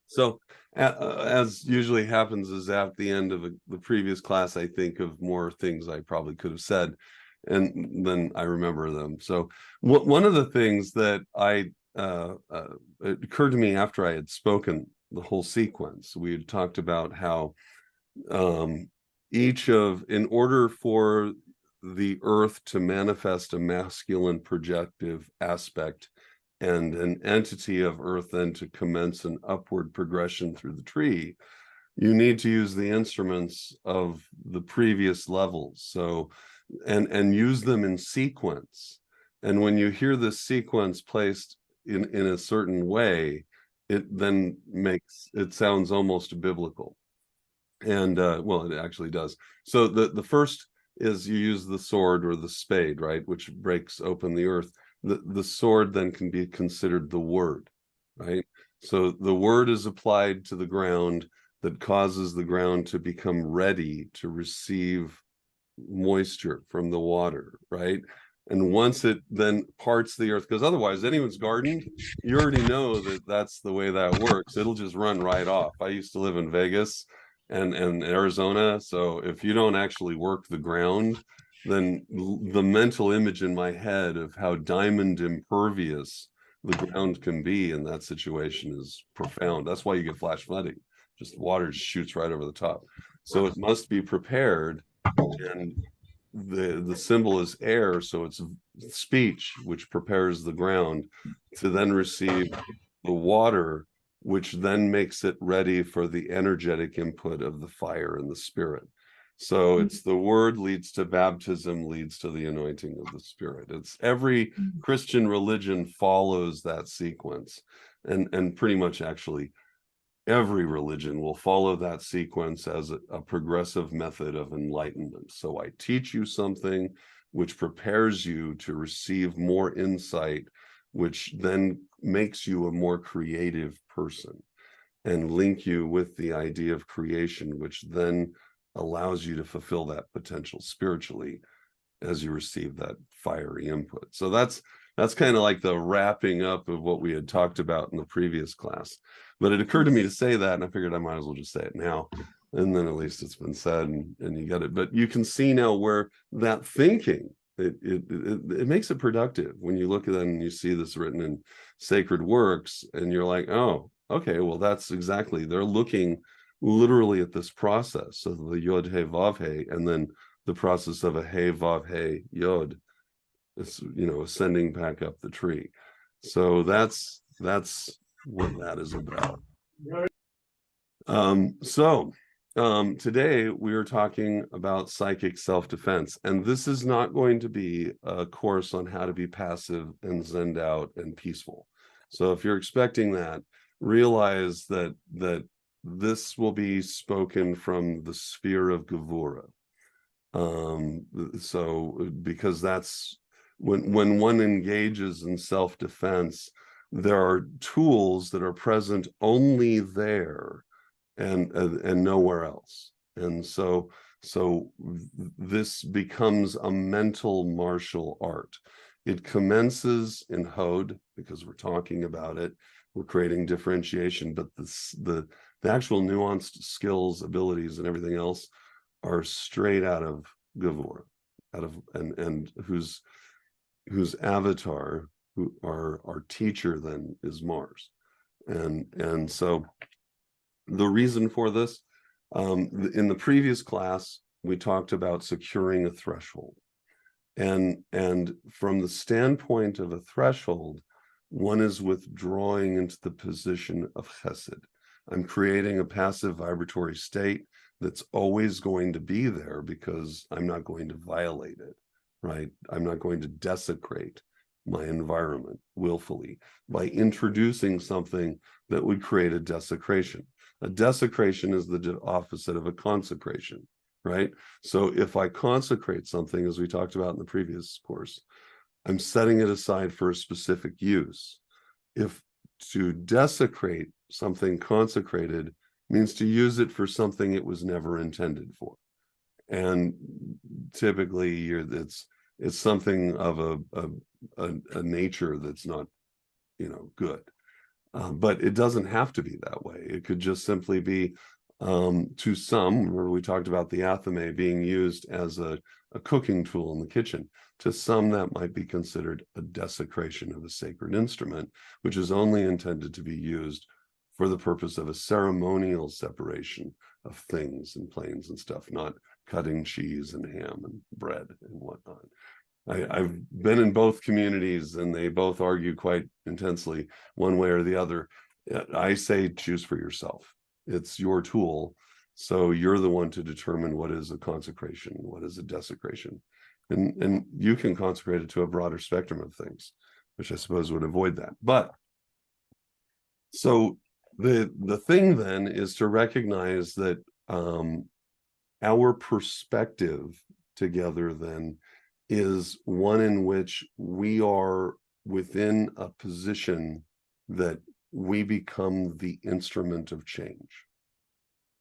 So, as usually happens, is at the end of the previous class, I think of more things I probably could have said, and then I remember them. So, one of the things that it occurred to me after I had spoken the whole sequence, we had talked about how um, in order for the earth to manifest a masculine projective aspect and an entity of earth then to commence an upward progression through the tree, you need to use the instruments of the previous levels. So, and use them in sequence. And when you hear this sequence placed in a certain way, it then makes it sounds almost biblical. And well, it actually does. So the first is you use the sword or the spade, right, which breaks open the earth. The sword then can be considered the word, right? So the word is applied to the ground that causes the ground to become ready to receive moisture from the water, right? And once it then parts the earth, because otherwise anyone's garden, you already know that that's the way that works. It'll just run right off. I used to live in Vegas and Arizona. So if you don't actually work the ground, then the mental image in my head of how diamond impervious the ground can be in that situation is profound. That's why you get flash flooding. Just water shoots right over the top. So it must be prepared, and the symbol is air, so it's speech which prepares the ground to then receive the water, which then makes it ready for the energetic input of the fire and the spirit. So it's the word leads to baptism, leads to the anointing of the spirit. It's every Christian religion follows that sequence, and pretty much actually every religion will follow that sequence as a progressive method of enlightenment. So I teach you something which prepares you to receive more insight, which then makes you a more creative person, and link you with the idea of creation, which then allows you to fulfill that potential spiritually as you receive that fiery input. So that's kind of like the wrapping up of what we had talked about in the previous class. But it occurred to me to say that, and I figured I might as well just say it now. And then at least it's been said, and you get it. But you can see now where that thinking, it makes it productive when you look at it and you see this written in sacred works, and you're like, oh, okay, well, that's exactly, they're looking literally at this process of the Yod He Vav He, and then the process of a He Vav He Yod. It's, ascending back up the tree. So that's what that is about. Today we are talking about psychic self-defense, and this is not going to be a course on how to be passive and zenned out and peaceful. So if you're expecting that, realize that this will be spoken from the sphere of Gevura. So because that's when one engages in self-defense, there are tools that are present only there and nowhere else. And so this becomes a mental martial art. It commences in Hod because we're talking about it. We're creating differentiation, but the actual nuanced skills, abilities, and everything else are straight out of Gevura, and whose avatar, who our teacher then is Mars. And so the reason for this, in the previous class, we talked about securing a threshold. And from the standpoint of a threshold, one is withdrawing into the position of chesed. I'm creating a passive vibratory state that's always going to be there because I'm not going to violate it, right? I'm not going to desecrate my environment willfully by introducing something that would create a desecration. A desecration is the opposite of a consecration, right? So if I consecrate something, as we talked about in the previous course, I'm setting it aside for a specific use. If to desecrate something consecrated means to use it for something it was never intended for. And typically it's something of a nature that's not, good. But it doesn't have to be that way. It could just simply be, to some, remember we talked about the athame being used as a cooking tool in the kitchen. To some, that might be considered a desecration of a sacred instrument, which is only intended to be used for the purpose of a ceremonial separation of things and planes and stuff, not cutting cheese and ham and bread and whatnot. I've been in both communities and they both argue quite intensely one way or the other. I say choose for yourself. It's your tool. So you're the one to determine what is a consecration, what is a desecration. And you can consecrate it to a broader spectrum of things, which I suppose would avoid that. But so the thing then is to recognize that our perspective together then is one in which we are within a position that we become the instrument of change.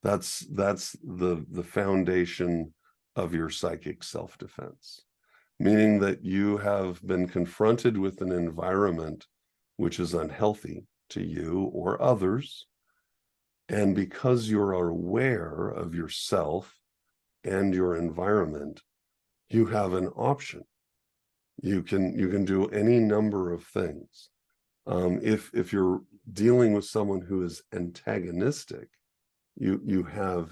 That's the foundation of your psychic self-defense, meaning that you have been confronted with an environment which is unhealthy to you or others, and because you're aware of yourself and your environment, you have an option. You can do any number of things. If you're dealing with someone who is antagonistic, you have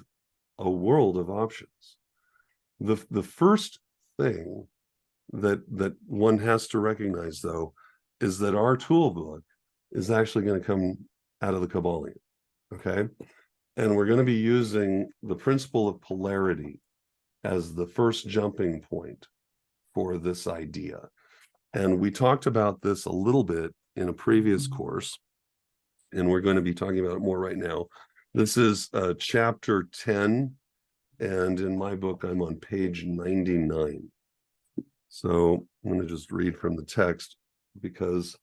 a world of options. The first thing that one has to recognize, though, is that our toolbook is actually going to come out of the Kabbalion, okay? And we're going to be using the principle of polarity as the first jumping point for this idea. And we talked about this a little bit in a previous course, and we're going to be talking about it more right now. This is chapter 10, and in my book, I'm on page 99. So I'm going to just read from the text because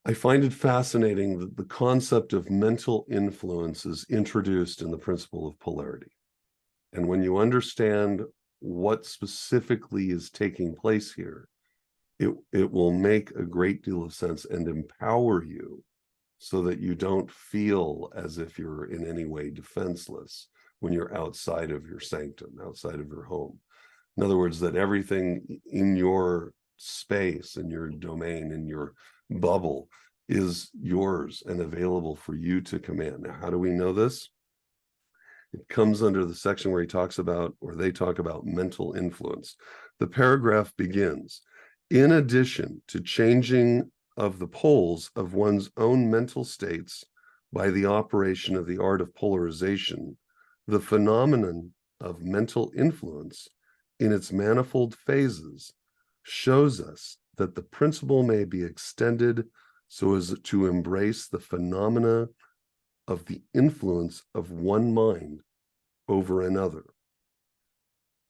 I find it fascinating that the concept of mental influence is introduced in the principle of polarity. And when you understand what specifically is taking place here, it will make a great deal of sense and empower you so that you don't feel as if you're in any way defenseless when you're outside of your sanctum, outside of your home. In other words, that everything in your space, in your domain, in your bubble is yours and available for you to command. Now, how do we know this? It comes under the section where he talks about, or they talk about, mental influence. The paragraph begins, in addition to changing of the poles of one's own mental states by the operation of the art of polarization, the phenomenon of mental influence in its manifold phases shows us that the principle may be extended so as to embrace the phenomena of the influence of one mind over another.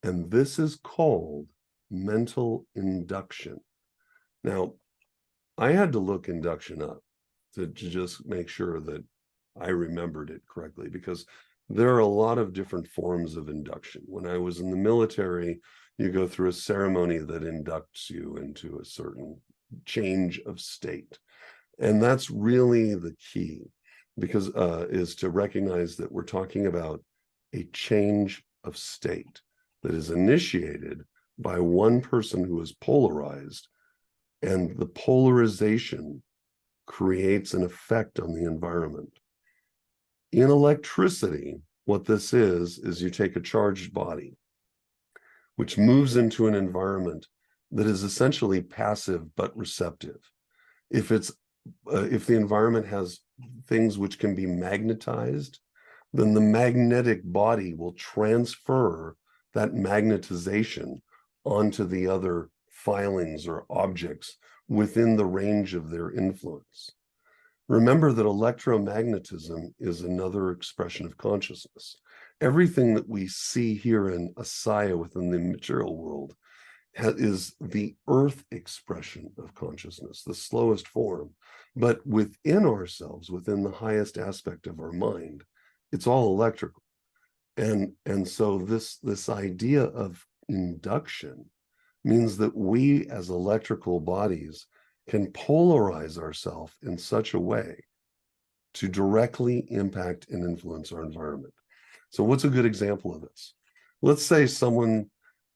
And this is called mental induction. Now, I had to look induction up to just make sure that I remembered it correctly, because there are a lot of different forms of induction. When I was in the military, you go through a ceremony that inducts you into a certain change of state. And that's really the key, because is to recognize that we're talking about a change of state that is initiated by one person who is polarized, and the polarization creates an effect on the environment. In electricity, what this is you take a charged body, which moves into an environment that is essentially passive but receptive. If the environment has things which can be magnetized, then the magnetic body will transfer that magnetization onto the other filings or objects within the range of their influence. Remember that electromagnetism is another expression of consciousness. Everything that we see here in Asaya within the material world is the earth expression of consciousness, the slowest form. But within ourselves, within the highest aspect of our mind, it's all electrical. And so this idea of induction means that we as electrical bodies can polarize ourselves in such a way to directly impact and influence our environment. So what's a good example of this? Let's say someone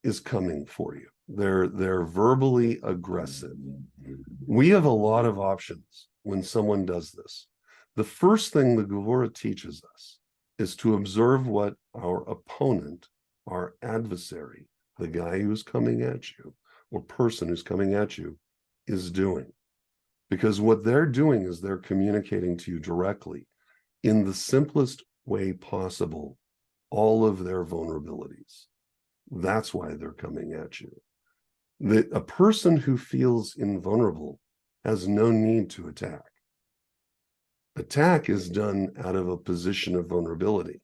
is coming for you. They're verbally aggressive. We have a lot of options when someone does this. The first thing the Gevurah teaches us is to observe what our opponent, our adversary, the guy who's coming at you, or person who's coming at you, is doing. Because what they're doing is they're communicating to you directly in the simplest way possible all of their vulnerabilities. That's why they're coming at you. A person who feels invulnerable has no need to attack. Attack is done out of a position of vulnerability.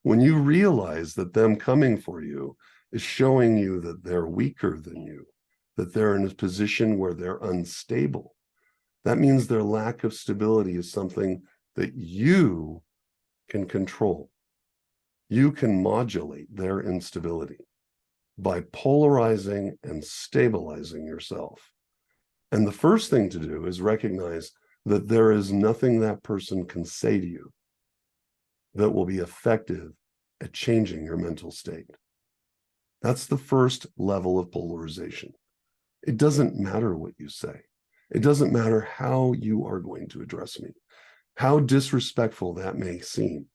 When you realize that them coming for you is showing you that they're weaker than you, that they're in a position where they're unstable, that means their lack of stability is something that you can control. You can modulate their instability by polarizing and stabilizing yourself. And the first thing to do is recognize that there is nothing that person can say to you that will be effective at changing your mental state. That's the first level of polarization. It doesn't matter what you say. It doesn't matter how you are going to address me, how disrespectful that may seem,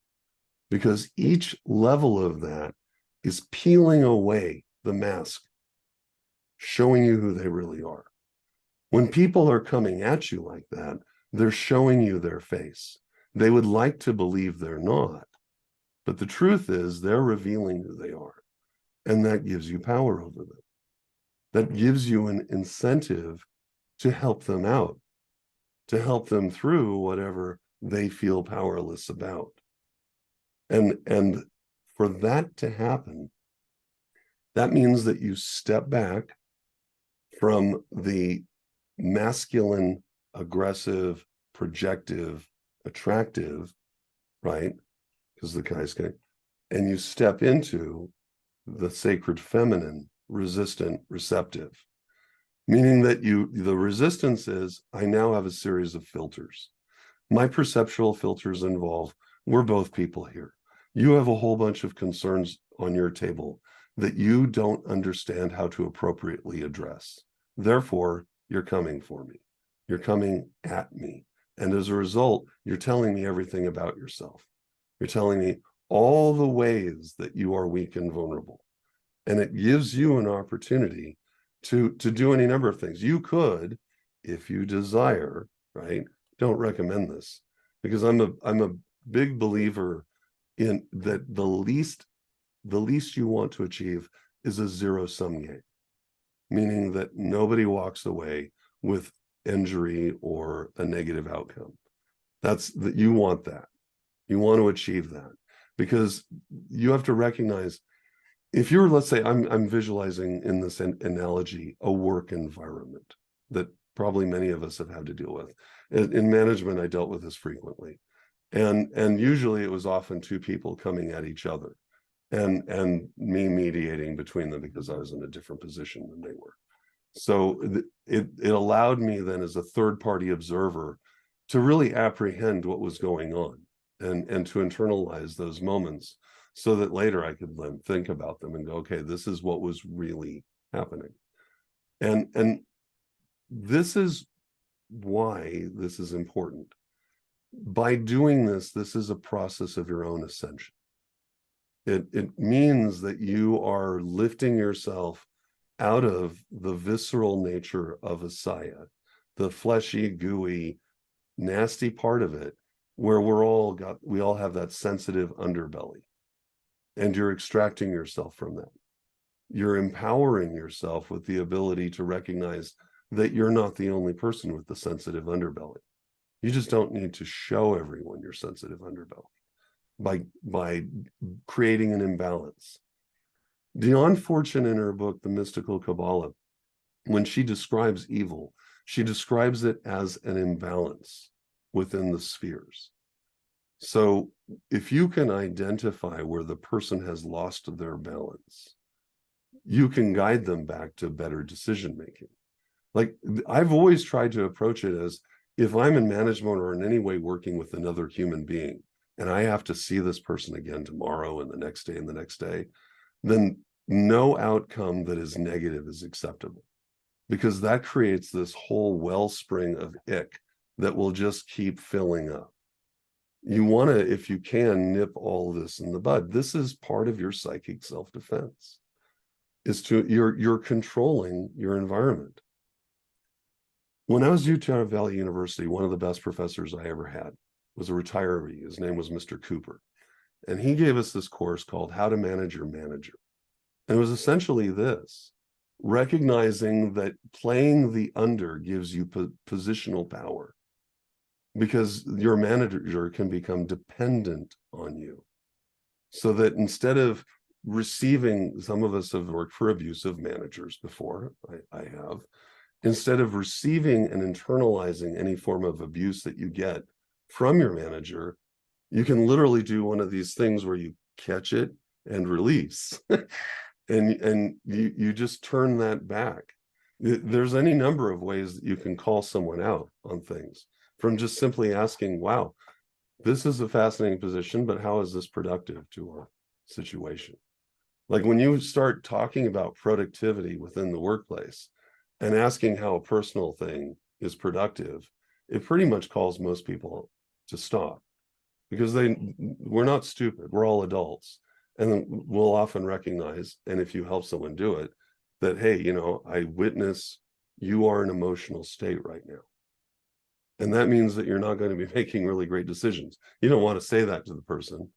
because each level of that is peeling away the mask, showing you who they really are. When people are coming at you like that, they're showing you their face. They would like to believe they're not, but the truth is they're revealing who they are, and that gives you power over them. That gives you an incentive to help them out, to help them through whatever they feel powerless about. And for that to happen, that means that you step back from the masculine, aggressive, projective, attractive, right? Because the guy's going, and you step into the sacred feminine, resistant, receptive, meaning that the resistance is, I now have a series of filters. My perceptual filters involve, we're both people here. You have a whole bunch of concerns on your table that you don't understand how to appropriately address. Therefore, you're coming for me. You're coming at me. And as a result, you're telling me everything about yourself. You're telling me all the ways that you are weak and vulnerable. And it gives you an opportunity to do any number of things. You could, if you desire, right? Don't recommend this, because I'm a big believer in that the least you want to achieve is a zero-sum game, meaning that nobody walks away with injury or a negative outcome. That's that you want that. You want to achieve that, because you have to recognize, if you're, let's say, I'm visualizing in this analogy a work environment that probably many of us have had to deal with. In management, I dealt with this frequently. And usually it was often two people coming at each other and me mediating between them because I was in a different position than they were. So it allowed me then, as a third party observer, to really apprehend what was going on and to internalize those moments, so that later I could then think about them and go, okay, this is what was really happening. And this is why this is important. By doing this, this is a process of your own ascension. It means that you are lifting yourself out of the visceral nature of a saya, the fleshy, gooey, nasty part of it, where we all have that sensitive underbelly. And you're extracting yourself from that. You're empowering yourself with the ability to recognize that you're not the only person with the sensitive underbelly. You just don't need to show everyone your sensitive underbelly by creating an imbalance. Dion Fortune, in her book, The Mystical Kabbalah, when she describes evil, she describes it as an imbalance within the spheres. So if you can identify where the person has lost their balance, you can guide them back to better decision-making. Like, I've always tried to approach it as, if I'm in management or in any way working with another human being, and I have to see this person again tomorrow and the next day and the next day, then no outcome that is negative is acceptable, because that creates this whole wellspring of ick that will just keep filling up. You want to, if you can, nip all this in the bud. This is part of your psychic self-defense, is to, you're controlling your environment. When I was at Utah Valley University, one of the best professors I ever had was a retiree. His name was Mr. Cooper. And he gave us this course called How to Manage Your Manager. And it was essentially this: recognizing that playing the under gives you positional power, because your manager can become dependent on you. So that instead of receiving, some of us have worked for abusive managers before, I have, instead of receiving and internalizing any form of abuse that you get from your manager, you can literally do one of these things where you catch it and release. and you just turn that back. There's any number of ways that you can call someone out on things, from just simply asking, wow, this is a fascinating position, but how is this productive to our situation? Like, when you start talking about productivity within the workplace and asking how a personal thing is productive, it pretty much calls most people to stop, because we're not stupid, we're all adults. And then we'll often recognize, and if you help someone do it, that, hey, I witness you are in an emotional state right now. And that means that you're not going to be making really great decisions. You don't want to say that to the person,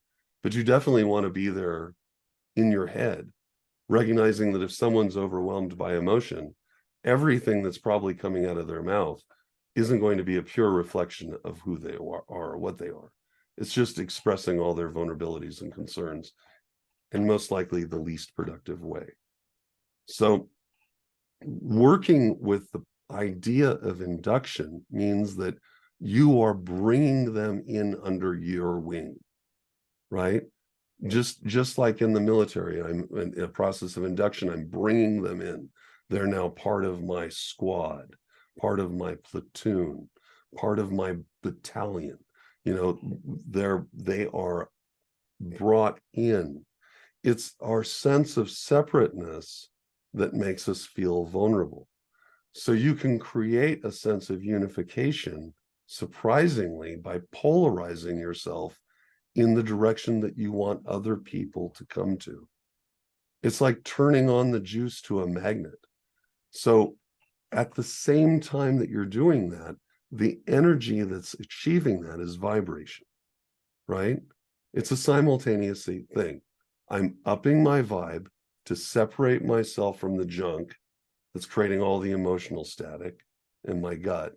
but you definitely want to be there in your head, recognizing that if someone's overwhelmed by emotion, everything that's probably coming out of their mouth isn't going to be a pure reflection of who they are or what they are. It's just expressing all their vulnerabilities and concerns, and most likely the least productive way. So working with the idea of induction means that you are bringing them in under your wing, right? Just like in the military, I'm in a process of induction, I'm bringing them in. They're now part of my squad, part of my platoon, part of my battalion. They are brought in. It's our sense of separateness that makes us feel vulnerable. So you can create a sense of unification, surprisingly, by polarizing yourself in the direction that you want other people to come to. It's like turning on the juice to a magnet. So at the same time that you're doing that, the energy that's achieving that is vibration, right? It's a simultaneous thing. I'm upping my vibe to separate myself from the junk that's creating all the emotional static in my gut.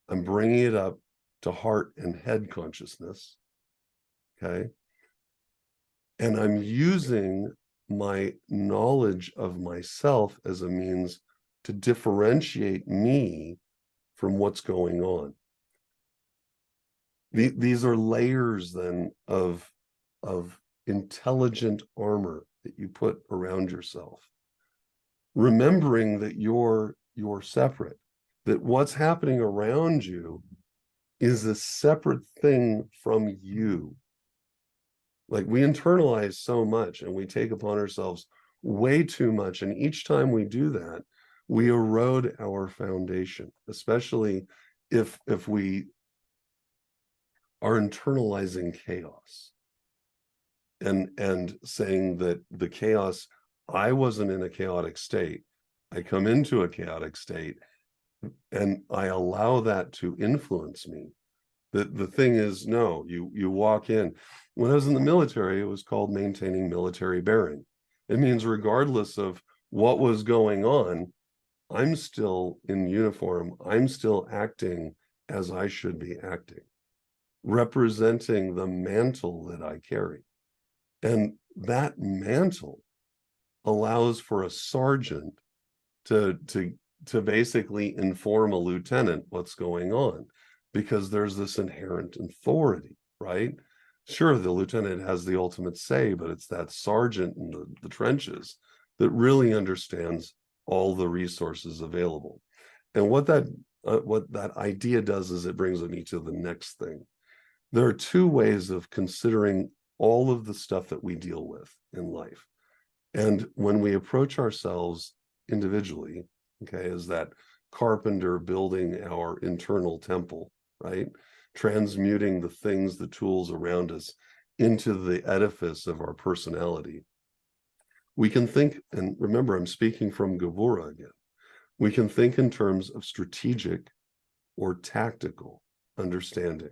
I'm bringing it up to heart and head consciousness, okay? And I'm using my knowledge of myself as a means to differentiate me from what's going on. These are layers then of intelligent armor that you put around yourself, remembering that you're separate, that what's happening around you is a separate thing from you. Like, we internalize so much and we take upon ourselves way too much, and each time we do that, we erode our foundation, especially if we are internalizing chaos and saying that the chaos, I wasn't in a chaotic state, I come into a chaotic state and I allow that to influence me. The thing is, no, you walk in. When I was in the military, it was called maintaining military bearing. It means regardless of what was going on, I'm still in uniform, I'm still acting as I should be acting, representing the mantle that I carry. And that mantle allows for a sergeant to basically inform a lieutenant what's going on, because there's this inherent authority, right? Sure, the lieutenant has the ultimate say, but it's that sergeant in the trenches that really understands all the resources available. And what that idea does is it brings me to the next thing. There are two ways of considering all of the stuff that we deal with in life. And when we approach ourselves individually, okay, as that carpenter building our internal temple, right? Transmuting the things, the tools around us into the edifice of our personality. We can think, and remember, I'm speaking from Gavura again. We can think in terms of strategic or tactical understanding.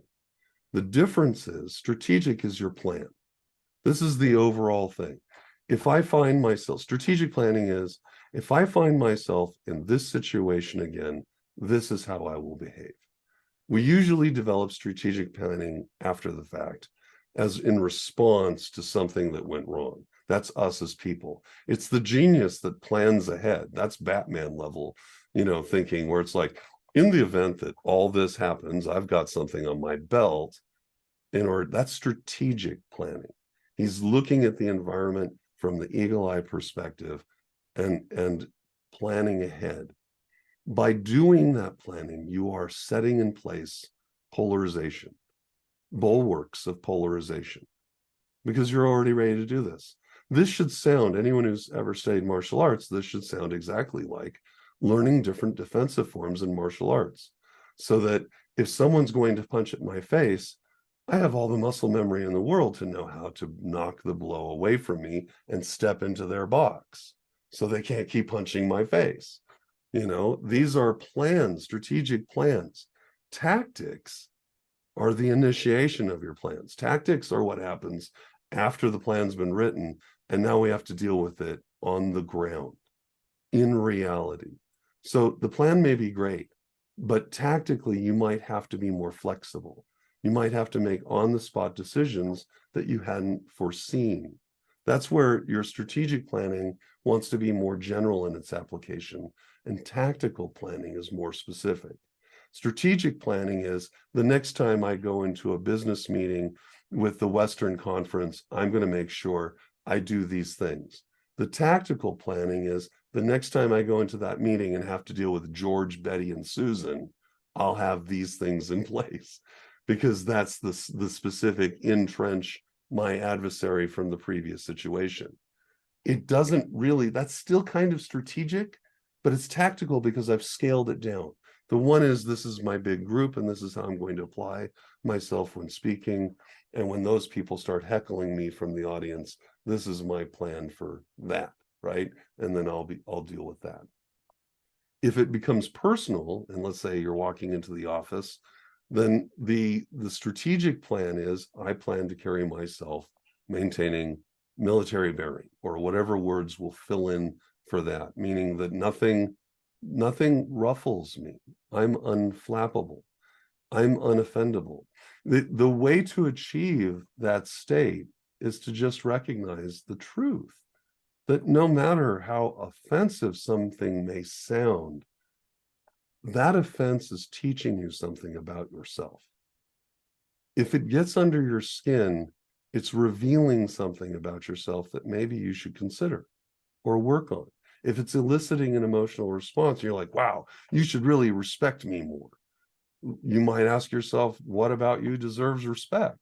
The difference is strategic is your plan. This is the overall thing. If I find myself, strategic planning is, if I find myself in this situation again, this is how I will behave. We usually develop strategic planning after the fact, as in response to something that went wrong. That's us as people. It's the genius that plans ahead. That's Batman level, thinking, where it's like, in the event that all this happens, I've got something on my belt that's strategic planning. He's looking at the environment from the eagle eye perspective and planning ahead. By doing that planning, you are setting in place polarization, bulwarks of polarization, because you're already ready to do this. This should sound, anyone who's ever studied martial arts, this should sound exactly like learning different defensive forms in martial arts, so that if someone's going to punch at my face, I have all the muscle memory in the world to know how to knock the blow away from me and step into their box so they can't keep punching my face. These are plans, strategic plans. Tactics are the initiation of your plans. Tactics are what happens after the plan's been written, and now we have to deal with it on the ground, in reality. So the plan may be great, but tactically you might have to be more flexible. You might have to make on-the-spot decisions that you hadn't foreseen. That's where your strategic planning wants to be more general in its application, and tactical planning is more specific. Strategic planning is, the next time I go into a business meeting with the Western Conference, I'm going to make sure I do these things. The tactical planning is, the next time I go into that meeting and have to deal with George, Betty, and Susan, I'll have these things in place, because that's the specific entrench my adversary from the previous situation. It doesn't really, that's still kind of strategic, but it's tactical because I've scaled it down. The one is, this is my big group, and this is how I'm going to apply myself when speaking. And when those people start heckling me from the audience, this is my plan for that, right? And then I'll deal with that. If it becomes personal, and let's say you're walking into the office, then the strategic plan is, I plan to carry myself maintaining military bearing, or whatever words will fill in for that, meaning that nothing ruffles me. I'm unflappable. I'm unoffendable. The way to achieve that state is to just recognize the truth that no matter how offensive something may sound, that offense is teaching you something about yourself. If it gets under your skin, it's revealing something about yourself that maybe you should consider or work on. If it's eliciting an emotional response, you're like, wow, you should really respect me more. You might ask yourself, what about you deserves respect?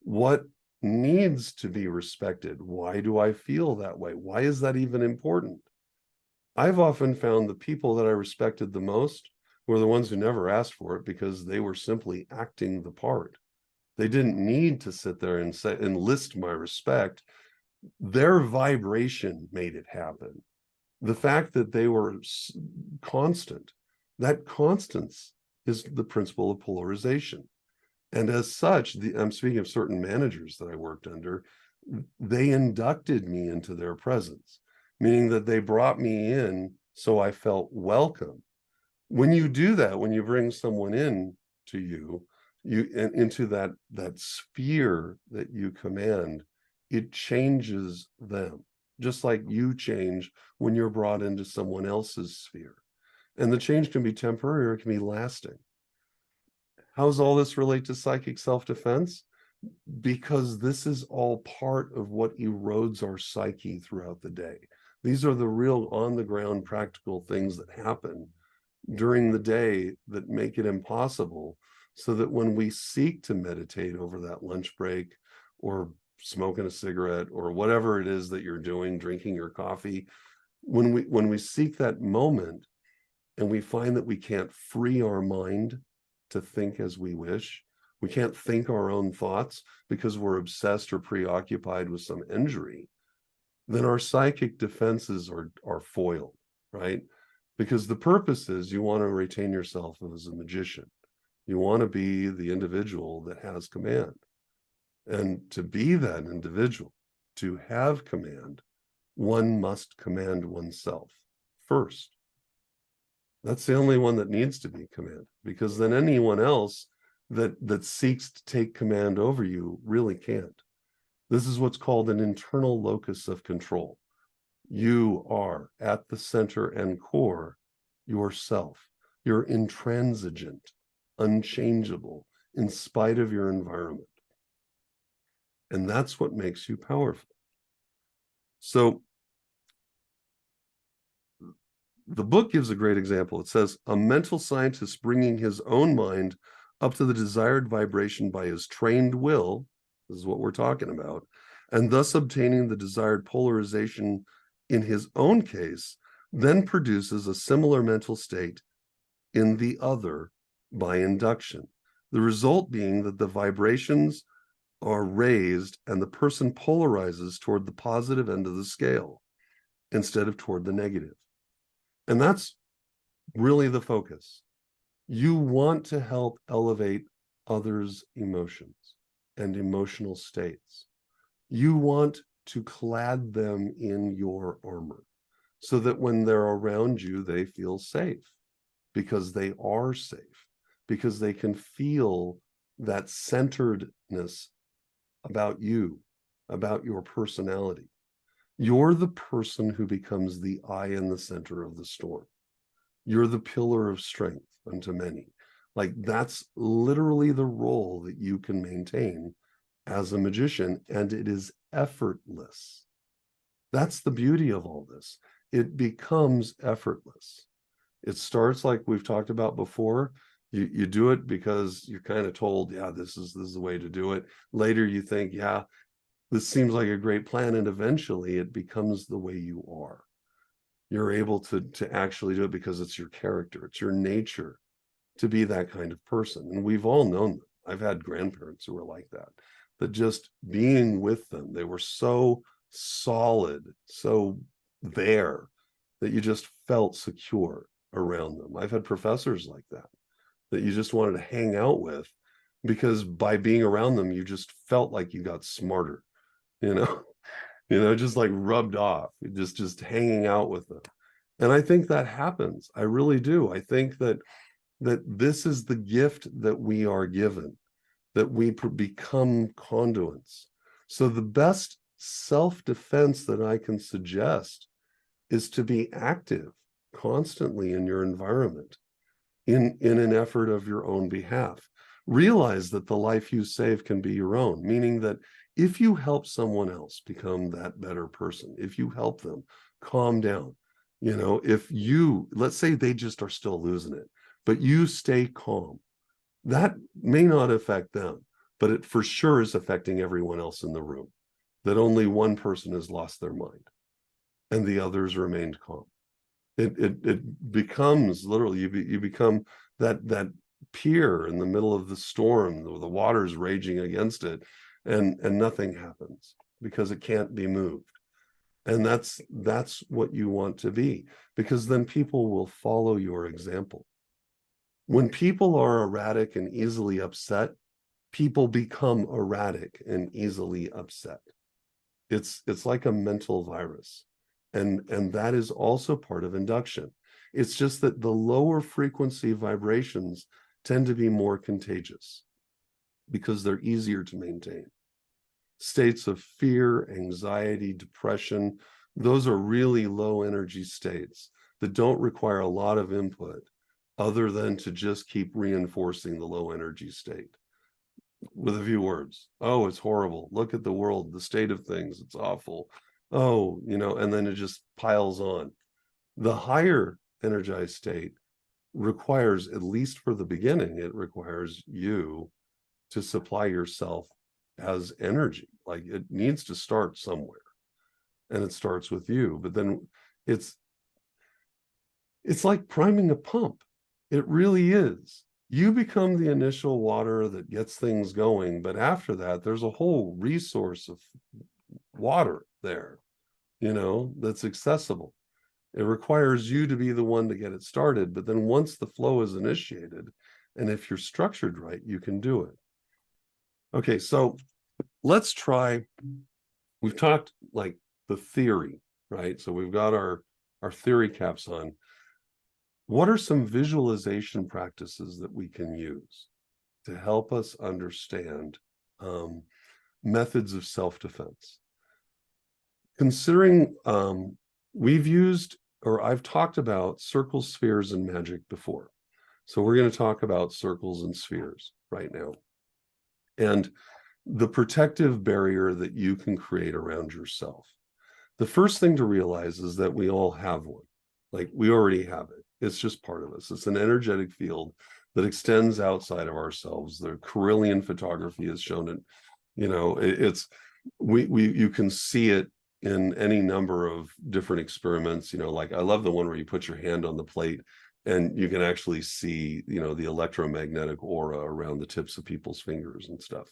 What needs to be respected? Why do I feel that way? Why is that even important? I've often found the people that I respected the most were the ones who never asked for it, because they were simply acting the part. They didn't need to sit there and say, enlist my respect. Their vibration made it happen. The fact that they were constant, that constance is the principle of polarization. And as such, I'm speaking of certain managers that I worked under, they inducted me into their presence, meaning that they brought me in so I felt welcome. When you do that, when you bring someone in to you into that sphere that you command, it changes them, just like you change when you're brought into someone else's sphere. And the change can be temporary or it can be lasting. How does all this relate to psychic self-defense? Because this is all part of what erodes our psyche throughout the day. These are the real on-the-ground practical things that happen during the day that make it impossible, so that when we seek to meditate over that lunch break, or smoking a cigarette, or whatever it is that you're doing, drinking your coffee, when we seek that moment and we find that we can't free our mind to think as we wish, we can't think our own thoughts because we're obsessed or preoccupied with some injury, then our psychic defenses are foiled, right? Because the purpose is you want to retain yourself as a magician. You want to be the individual that has command. And to be that individual, to have command, one must command oneself first. That's the only one that needs to be commanded, because then anyone else that seeks to take command over you really can't. This is what's called an internal locus of control. You are at the center and core yourself. You're intransigent, unchangeable, in spite of your environment. And that's what makes you powerful. So the book gives a great example. It says, a mental scientist bringing his own mind up to the desired vibration by his trained will, this is what we're talking about, and thus obtaining the desired polarization in his own case, then produces a similar mental state in the other by induction. The result being that the vibrations are raised and the person polarizes toward the positive end of the scale instead of toward the negative. And that's really the focus. You want to help elevate others' emotions and emotional states. You want to clad them in your armor so that when they're around you, they feel safe, because they are safe, because they can feel that centeredness about you, about your personality. You're the person who becomes the eye in the center of the storm. You're the pillar of strength unto many. Like, that's literally the role that you can maintain as a magician, and it is effortless. That's the beauty of all this. It becomes effortless. It starts like we've talked about before. You do it because you're kind of told, yeah, this is the way to do it. Later you think, yeah, this seems like a great plan, and eventually it becomes the way you are. You're able to actually do it because it's your character, it's your nature to be that kind of person. And we've all known them. I've had grandparents who were like that just being with them, they were so solid, so there, that you just felt secure around them. I've had professors like that you just wanted to hang out with, because by being around them, you just felt like you got smarter, you know, just like rubbed off, just hanging out with them. And I think that happens. I really do. I think that this is the gift that we are given, that we become conduits. So the best self-defense that I can suggest is to be active constantly in your environment, in an effort of your own behalf. Realize that the life you save can be your own, meaning that if you help someone else become that better person, if you help them calm down, if you, let's say they just are still losing it, but you stay calm, that may not affect them, but it for sure is affecting everyone else in the room, that only one person has lost their mind and the others remained calm. It becomes literally, you become that pier in the middle of the storm, the water's raging against it, and nothing happens because it can't be moved. And that's what you want to be, because then people will follow your example. When people are erratic and easily upset, people become erratic and easily upset. It's like a mental virus. And that is also part of induction. It's just that the lower frequency vibrations tend to be more contagious because they're easier to maintain. States of fear, anxiety, depression, those are really low energy states that don't require a lot of input other than to just keep reinforcing the low energy state with a few words. Oh, it's horrible. Look at the world, the state of things. It's awful. Oh, and then it just piles on. The higher energized state requires, at least for the beginning, it requires you to supply yourself as energy. Like, it needs to start somewhere, and it starts with you. But then it's like priming a pump. It really is. You become the initial water that gets things going, but after that, there's a whole resource of water there, that's accessible. It requires you to be the one to get it started, but then once the flow is initiated, and if you're structured right, you can do it. Okay, so let's try, we've talked like the theory, right? So we've got our theory caps on. What are some visualization practices that we can use to help us understand methods of self-defense? Considering we've used, or I've talked about circles, spheres, and magic before. So we're going to talk about circles and spheres right now. And the protective barrier that you can create around yourself. The first thing to realize is that we all have one. Like, we already have it. It's just part of us. It's an energetic field that extends outside of ourselves. The Carillion photography has shown it. You can see it in any number of different experiments. Like, I love the one where you put your hand on the plate and you can actually see, the electromagnetic aura around the tips of people's fingers and stuff.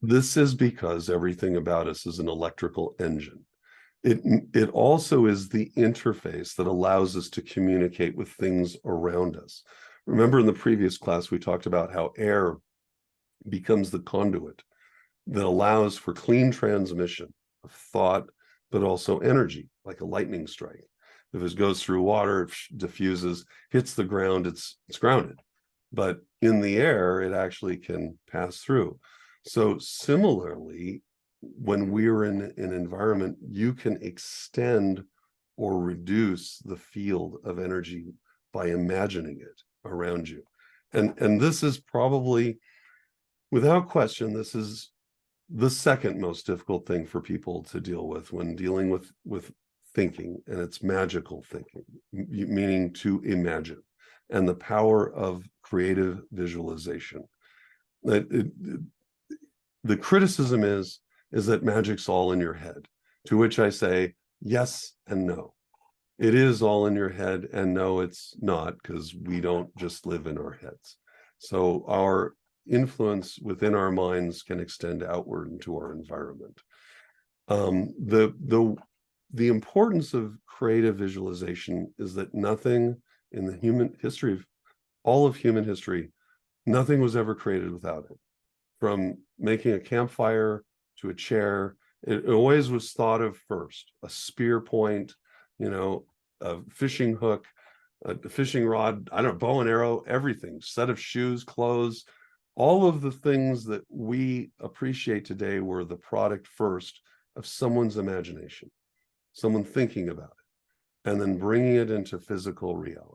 This is because everything about us is an electrical engine. It also is the interface that allows us to communicate with things around us. Remember, in the previous class, we talked about how air becomes the conduit that allows for clean transmission of thought, but also energy, like a lightning strike. If it goes through water, it diffuses, hits the ground, it's grounded. But in the air, it actually can pass through. So similarly, when we're in an environment, you can extend or reduce the field of energy by imagining it around you. And this is probably, without question, this is the second most difficult thing for people to deal with when dealing with thinking, and it's magical thinking, meaning to imagine, and the power of creative visualization. The criticism is that magic's all in your head, to which I say yes and no. It is all in your head, and no, it's not, because we don't just live in our heads. So our influence within our minds can extend outward into our environment. The importance of creative visualization is that nothing in the human history, all of human history, nothing was ever created without it. From making a campfire to a chair, it always was thought of first. A spear point, a fishing hook, a fishing rod, I don't know, bow and arrow, everything, set of shoes, clothes, all of the things that we appreciate today were the product first of someone's imagination, someone thinking about it, and then bringing it into physical reality.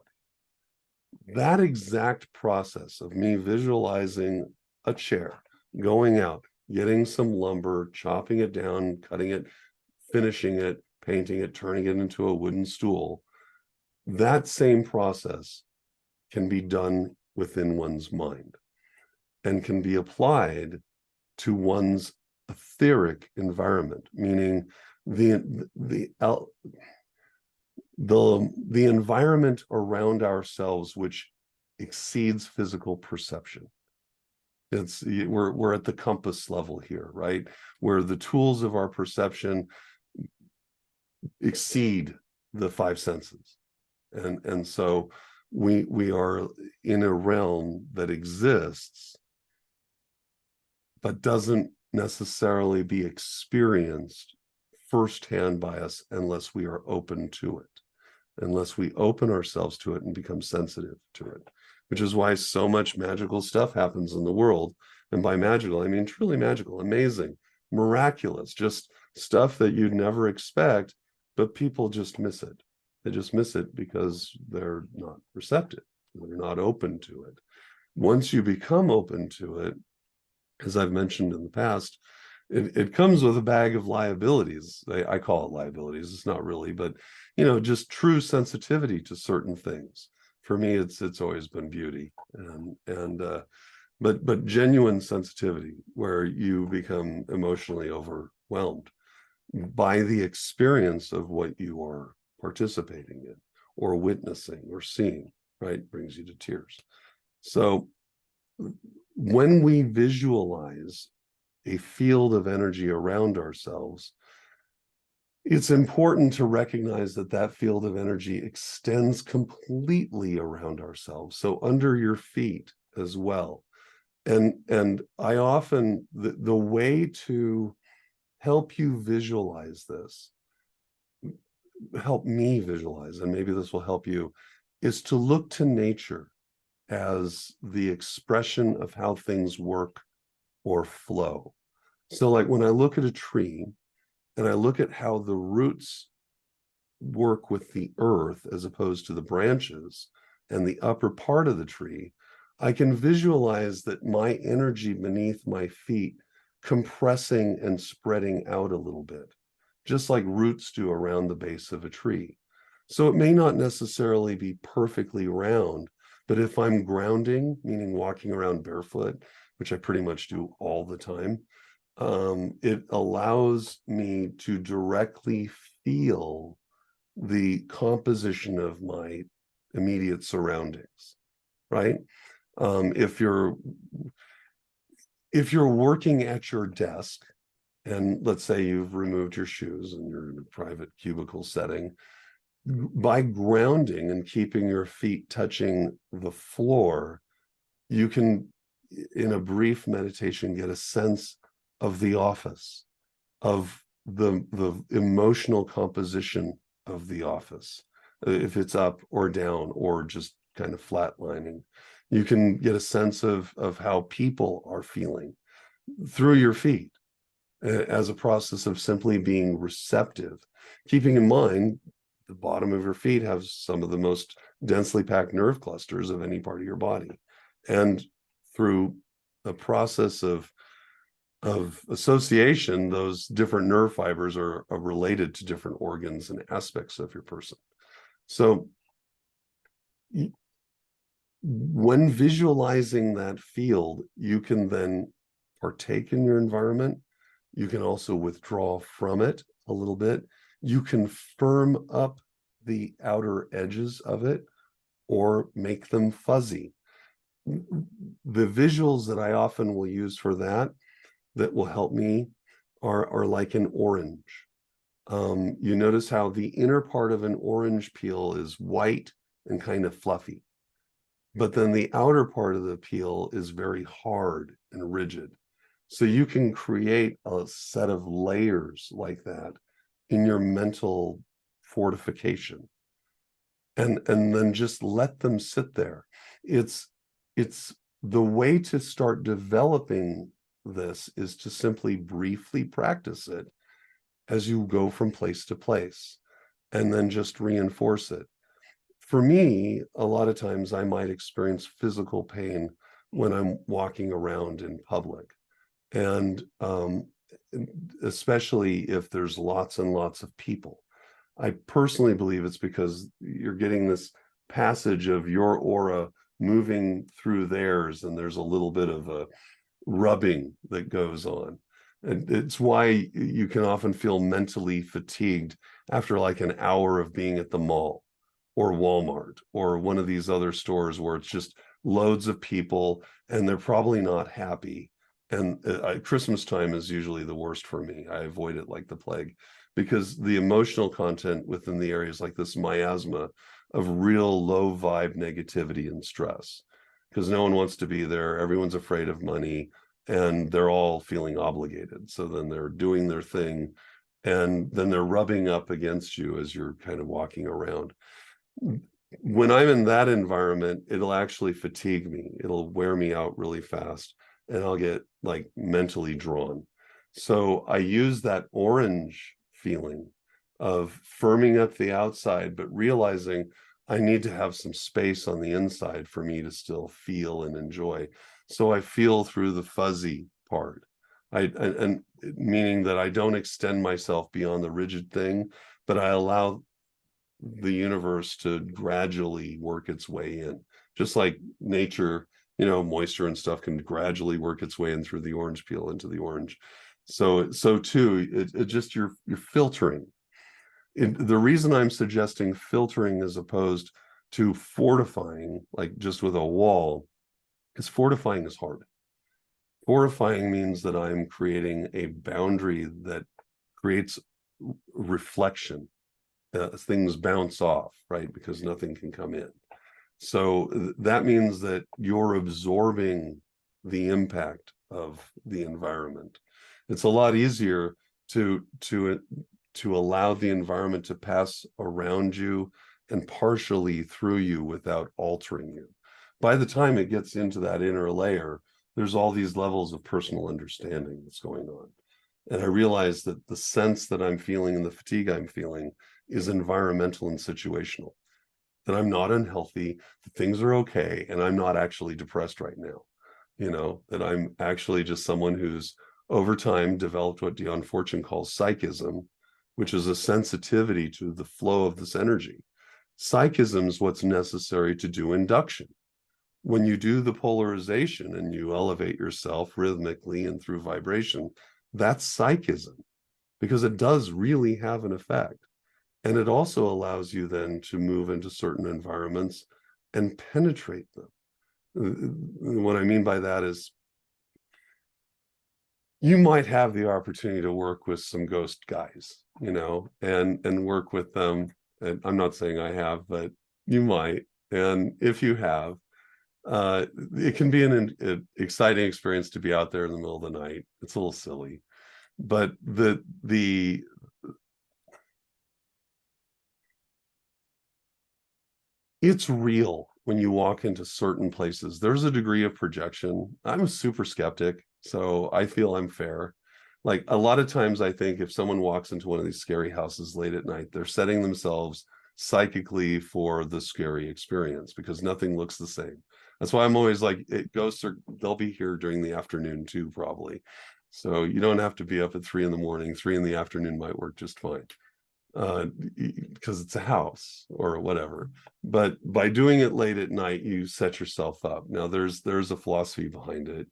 That exact process of me visualizing a chair, going out, getting some lumber, chopping it down, cutting it, finishing it, painting it, turning it into a wooden stool, that same process can be done within one's mind and can be applied to one's etheric environment, meaning the environment around ourselves, which exceeds physical perception. We're at the compass level here, right? Where the tools of our perception exceed the five senses. And so we are in a realm that exists, but doesn't necessarily be experienced firsthand by us unless we are open to it, unless we open ourselves to it and become sensitive to it, which is why so much magical stuff happens in the world. And by magical, I mean truly magical, amazing, miraculous, just stuff that you'd never expect, but people just miss it. They just miss it because they're not receptive. They're not open to it. Once you become open to it, as I've mentioned in the past, it comes with a bag of liabilities. I call it liabilities. It's not really, but just true sensitivity to certain things. For me, it's always been beauty, but genuine sensitivity where you become emotionally overwhelmed by the experience of what you are participating in or witnessing or seeing, right? Brings you to tears. So when we visualize a field of energy around ourselves, it's important to recognize that that field of energy extends completely around ourselves. So under your feet as well. And I often, the way to help you visualize this, help me visualize, and maybe this will help you, is to look to nature as the expression of how things work or flow. So like when I look at a tree and I look at how the roots work with the earth as opposed to the branches and the upper part of the tree, I can visualize that my energy beneath my feet compressing and spreading out a little bit, just like roots do around the base of a tree. So it may not necessarily be perfectly round, but if I'm grounding, meaning walking around barefoot, which I pretty much do all the time, it allows me to directly feel the composition of my immediate surroundings, right? If you're working at your desk, and let's say you've removed your shoes and you're in a private cubicle setting, by grounding and keeping your feet touching the floor, you can, in a brief meditation, get a sense of the office, of the emotional composition of the office, if it's up or down or just kind of flatlining. You can get a sense of how people are feeling through your feet as a process of simply being receptive, keeping in mind the bottom of your feet have some of the most densely packed nerve clusters of any part of your body. And through a process of association, those different nerve fibers are related to different organs and aspects of your person. So when visualizing that field, you can then partake in your environment. You can also withdraw from it a little bit. You can firm up the outer edges of it or make them fuzzy. The visuals that I often will use for that will help me are like an orange. You notice how the inner part of an orange peel is white and kind of fluffy, but then the outer part of the peel is very hard and rigid. So you can create a set of layers like that in your mental fortification, and then just let them sit there. It's the way to start developing this is to simply briefly practice it as you go from place to place, and then just reinforce it. For me, a lot of times I might experience physical pain when I'm walking around in public. And especially if there's lots and lots of people. I personally believe it's because you're getting this passage of your aura moving through theirs, and there's a little bit of a rubbing that goes on. And it's why you can often feel mentally fatigued after like an hour of being at the mall or Walmart or one of these other stores where it's just loads of people and they're probably not happy. And Christmas time is usually the worst for me. I avoid it like the plague because the emotional content within the areas like this miasma of real low vibe negativity and stress, because no one wants to be there. Everyone's afraid of money and they're all feeling obligated. So then they're doing their thing and then they're rubbing up against you as you're kind of walking around. When I'm in that environment, it'll actually fatigue me. It'll wear me out really fast and I'll get like mentally drawn. So I use that orange feeling of firming up the outside, but realizing I need to have some space on the inside for me to still feel and enjoy. So I feel through the fuzzy part. And meaning that I don't extend myself beyond the rigid thing, but I allow the universe to gradually work its way in, just like nature, moisture and stuff can gradually work its way in through the orange peel into the orange. So too, it just you're filtering. The reason I'm suggesting filtering as opposed to fortifying, like just with a wall, is fortifying is hard. Fortifying means that I'm creating a boundary that creates reflection. Things bounce off, right? Because nothing can come in. So that means that you're absorbing the impact of the environment. It's a lot easier to allow the environment to pass around you and partially through you without altering you. By the time it gets into that inner layer, there's all these levels of personal understanding that's going on. And I realize that the sense that I'm feeling and the fatigue I'm feeling is environmental and situational, that I'm not unhealthy, that things are okay, and I'm not actually depressed right now. That I'm actually just someone who's over time developed what Dion Fortune calls psychism, which is a sensitivity to the flow of this energy. Psychism is what's necessary to do induction. When you do the polarization and you elevate yourself rhythmically and through vibration, that's psychism, because it does really have an effect. And it also allows you then to move into certain environments and penetrate them. What I mean by that is you might have the opportunity to work with some ghost guys, and work with them. And I'm not saying I have, but you might. And if you have, it can be an exciting experience to be out there in the middle of the night. It's a little silly, but it's real when you walk into certain places. There's a degree of projection. I'm a super skeptic, so I feel I'm fair. Like a lot of times I think if someone walks into one of these scary houses late at night, they're setting themselves psychically for the scary experience because nothing looks the same. That's why I'm always like, ghosts they'll be here during the afternoon too, probably. So you don't have to be up at 3 a.m. 3 in the afternoon might work just fine. Because it's a house or whatever. But by doing it late at night, you set yourself up. Now there's a philosophy behind it,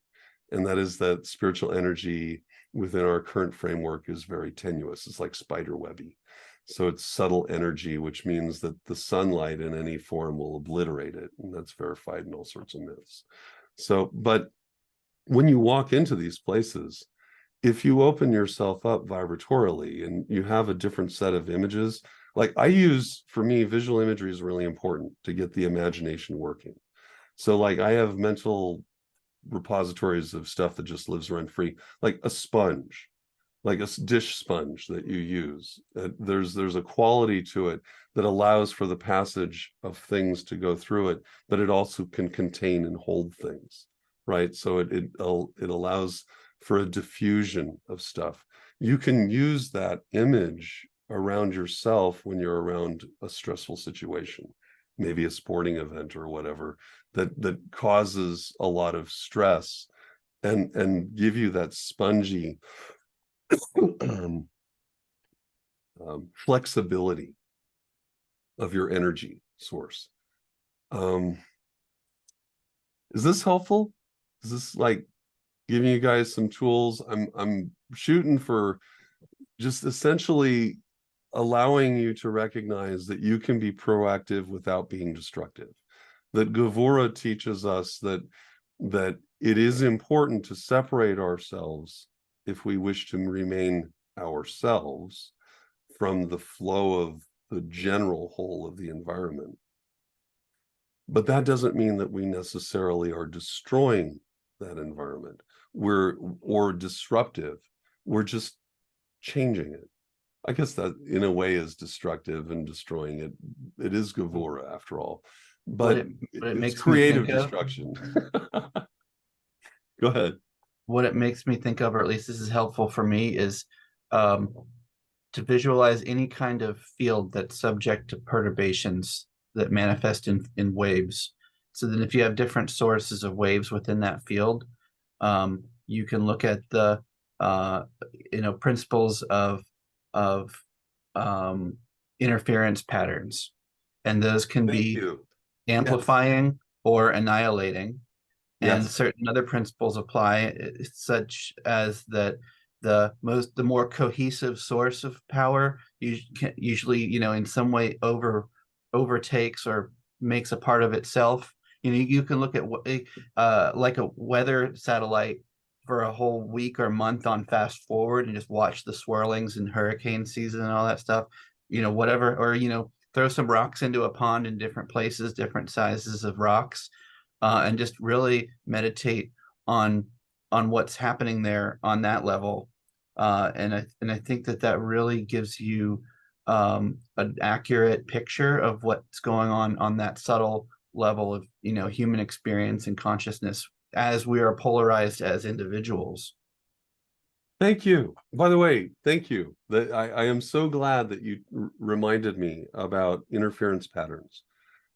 and that is that spiritual energy within our current framework is very tenuous. It's like spider webby. So it's subtle energy, which means that the sunlight in any form will obliterate it. And that's verified in all sorts of myths. So, but when you walk into these places, if you open yourself up vibratorily and you have a different set of images, like for me, visual imagery is really important to get the imagination working. So like I have mental repositories of stuff that just lives rent free, like a sponge, like a dish sponge that you use. There's a quality to it that allows for the passage of things to go through it, but it also can contain and hold things, right? So it allows for a diffusion of stuff. You can use that image around yourself when you're around a stressful situation, maybe a sporting event or whatever that causes a lot of stress, and give you that spongy flexibility of your energy source. Is this helpful? Is this like giving you guys some tools? I'm shooting for just essentially allowing you to recognize that you can be proactive without being destructive. That Gavura teaches us that it is important to separate ourselves if we wish to remain ourselves from the flow of the general whole of the environment. But that doesn't mean that we necessarily are destroying that environment. Or disruptive. We're just changing it. I guess that in a way is destructive and destroying it. It is Gavura after all. But it's creative destruction. Go ahead. What it makes me think of, or at least this is helpful for me, is to visualize any kind of field that's subject to perturbations that manifest in waves. So then if you have different sources of waves within that field, you can look at the principles of interference patterns, and those can Thank be you. amplifying or annihilating. And Yes. certain other principles apply, such as that the more cohesive source of power usually, in some way overtakes or makes a part of itself. You can look at what like a weather satellite for a whole week or month on fast forward and just watch the swirlings in hurricane season and all that stuff, whatever. Or throw some rocks into a pond in different places, different sizes of rocks, and just really meditate on what's happening there on that level. And I think that really gives you an accurate picture of what's going on that subtle level of human experience and consciousness as we are polarized as individuals. Thank you. By the way, thank you. I am so glad that you reminded me about interference patterns,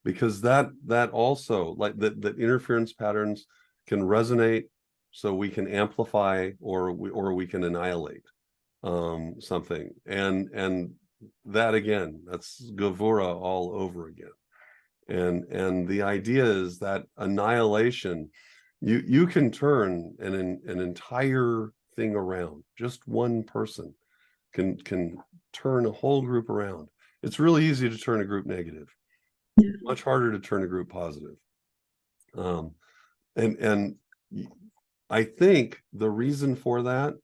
because that also, like that interference patterns can resonate, so we can amplify or we can annihilate something. And that again, that's Gavura all over again. And the idea is that annihilation, you can turn an entire thing around. Just one person can turn a whole group around. It's really easy to turn a group negative, much harder to turn a group positive. And I think the reason for that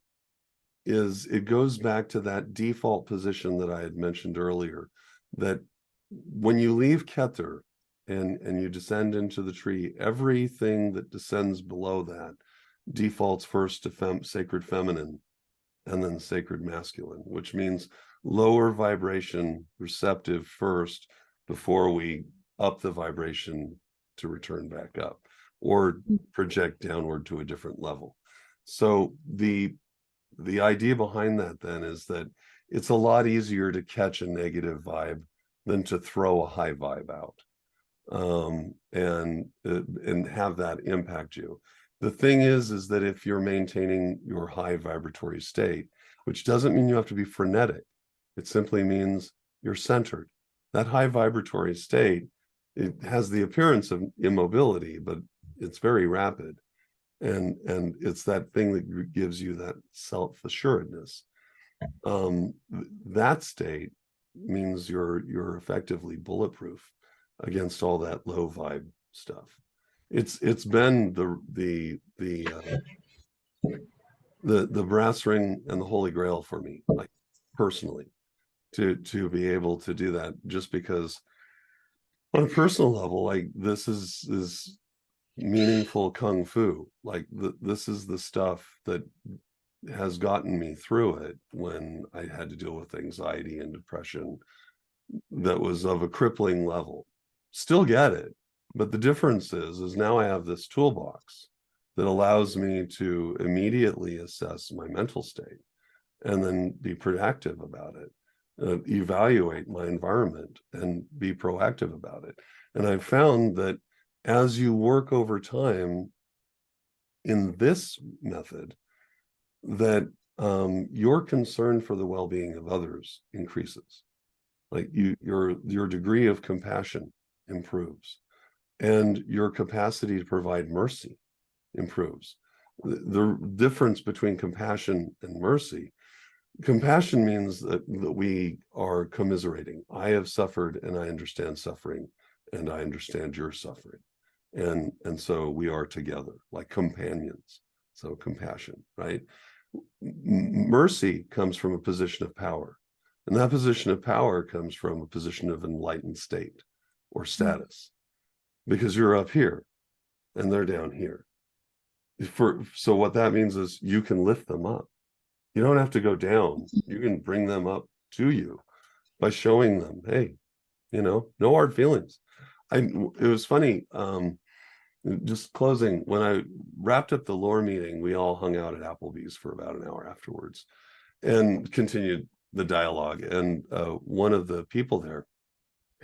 is it goes back to that default position that I had mentioned earlier, that when you leave Keter and you descend into the tree, everything that descends below that defaults first to sacred feminine and then sacred masculine, which means lower vibration receptive first before we up the vibration to return back up or project downward to a different level. So the idea behind that then is that it's a lot easier to catch a negative vibe than to throw a high vibe out, and have that impact you. The thing is that if you're maintaining your high vibratory state, which doesn't mean you have to be frenetic, it simply means you're centered. That high vibratory state, it has the appearance of immobility, but it's very rapid. And it's that thing that gives you that self-assuredness. That state means you're effectively bulletproof against all that low vibe stuff. It's been the brass ring and the holy grail for me, like personally, to be able to do that, just because on a personal level, like this is meaningful kung fu. Like this is the stuff that has gotten me through it when I had to deal with anxiety and depression that was of a crippling level. Still get it, but the difference is now I have this toolbox that allows me to immediately assess my mental state and then be proactive about it, evaluate my environment and be proactive about it. And I've found that as you work over time in this method, that your concern for the well-being of others increases. Like your degree of compassion improves, and your capacity to provide mercy improves. The difference between compassion and mercy: compassion means that we are commiserating. I have suffered and I understand suffering, and I understand your suffering. And so we are together like companions. So compassion, right? Mercy comes from a position of power. And that position of power comes from a position of enlightened state or status, because you're up here and they're down here. So what that means is you can lift them up. You don't have to go down. You can bring them up to you by showing them, hey, no hard feelings. It was funny, just closing, when I wrapped up the lore meeting, we all hung out at Applebee's for about an hour afterwards and continued the dialogue. And one of the people there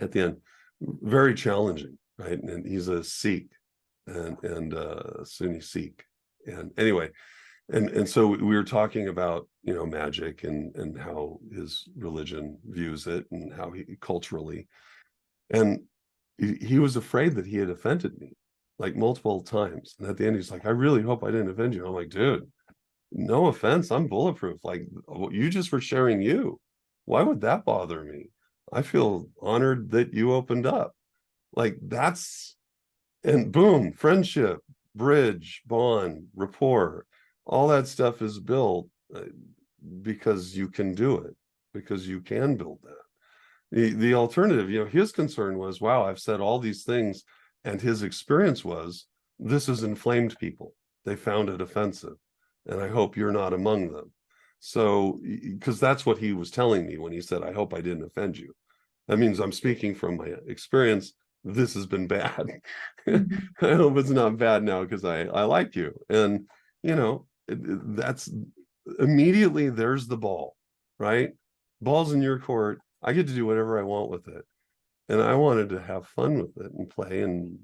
at the end, very challenging, right? And he's a Sikh and Sunni Sikh. And anyway, And so we were talking about, you know, magic and how his religion views it and how he culturally, and he was afraid that he had offended me like multiple times. And at the end, he's like, I really hope I didn't offend you. I'm like, dude, no offense, I'm bulletproof. Like, you just were sharing you. Why would that bother me? I feel honored that you opened up. Like, that's, and boom, friendship, bridge, bond, rapport, all that stuff is built because you can do it, because you can build that. The alternative, you know, his concern was, wow, I've said all these things, and his experience was, this has inflamed people. They found it offensive, and I hope you're not among them. So, because that's what he was telling me when he said, I hope I didn't offend you. That means I'm speaking from my experience. This has been bad. I hope it's not bad now because I like you. And, you know, that's immediately there's the ball, right? Ball's in your court. I get to do whatever I want with it. And I wanted to have fun with it and play and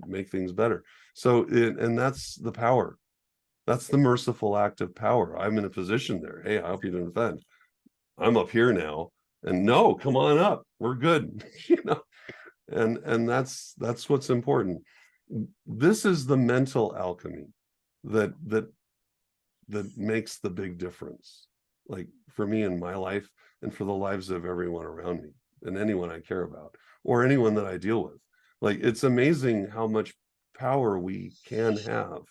make things better. So and that's the power. That's the merciful act of power. I'm in a position there. Hey, I hope you didn't offend. I'm up here now. And no, come on up. We're good. You know, and that's what's important. This is the mental alchemy that makes the big difference, like for me in my life and for the lives of everyone around me and anyone I care about or anyone that I deal with. Like, it's amazing how much power we can have.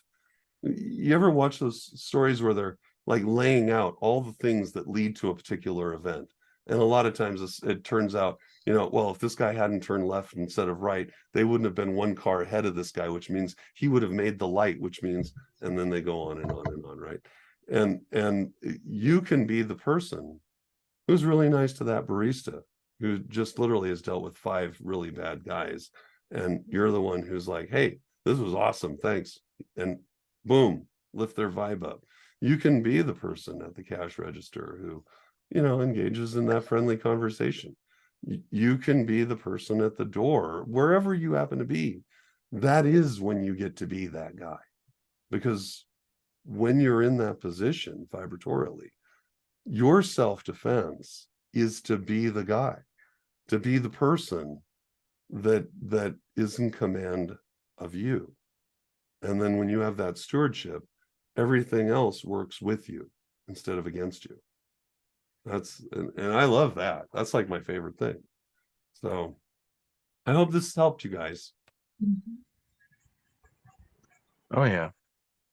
You ever watch those stories where they're like laying out all the things that lead to a particular event? And a lot of times it turns out, you know, well, if this guy hadn't turned left instead of right, they wouldn't have been one car ahead of this guy, which means he would have made the light, which means, and then they go on and on and on, right? And you can be the person who's really nice to that barista who just literally has dealt with 5 really bad guys. And you're the one who's like, hey, this was awesome. Thanks. And boom, lift their vibe up. You can be the person at the cash register who, you know, engages in that friendly conversation. You can be the person at the door, wherever you happen to be. That is when you get to be that guy. Because when you're in that position vibratorily, your self-defense is to be the guy, to be the person that is in command of you. And then when you have that stewardship, everything else works with you instead of against you. And I love that. That's like my favorite thing. So I hope this helped you guys. Oh yeah.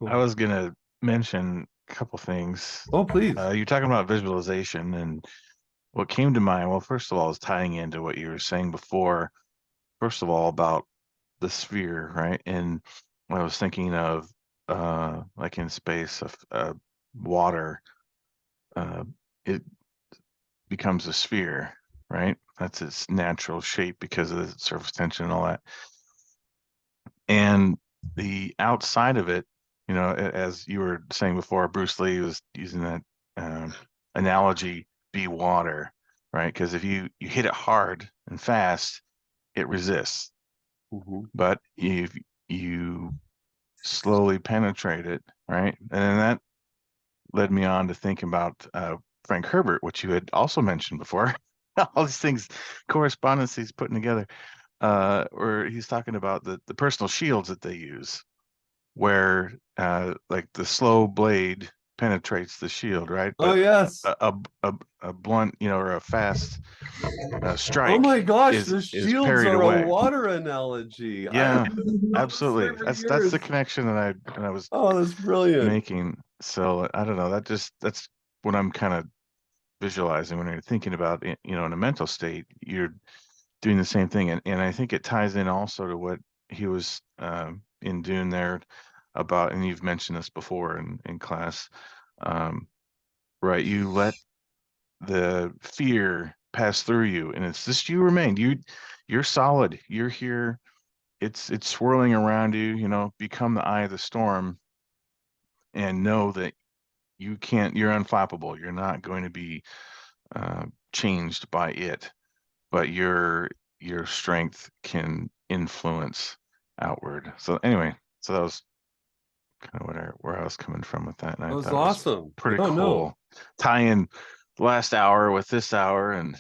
I Cool. was gonna mention a couple things. Oh, please. You're talking about visualization, and what came to mind, well, first of all, is tying into what you were saying before. First of all, about the sphere, right? And I was thinking of like in space, water, uh, it becomes a sphere, right? That's its natural shape because of the surface tension and all that. And the outside of it, you know, as you were saying before, Bruce Lee was using that analogy, be water, right? Because if you hit it hard and fast, it resists. Mm-hmm. But if you slowly penetrate it, right? And that led me on to think about Frank Herbert, which you had also mentioned before. All these things, correspondence he's putting together, where he's talking about the personal shields that they use, where like the slow blade penetrates the shield, right? Oh, But yes. a blunt, you know, or a fast Oh strike my gosh, is the is shields parried are a away. water analogy. I have Yeah, known this absolutely. for That's the years. connection that I was Oh, that's brilliant. making. So I don't know. That's what I'm kind of visualizing when you're thinking about it, you know, in a mental state, you're doing the same thing. And I think it ties in also to what he was in Dune there about, and you've mentioned this before in class, um, right? You let the fear pass through you, and it's just you remain. You're solid. You're here. It's swirling around you. You know, become the eye of the storm, and know that you can't. You're unflappable. You're not going to be changed by it, but your strength can influence outward. So anyway, so that was kind of where I was coming from with that. And That I was thought it was awesome. pretty No, cool. no. Tying last hour with this hour, and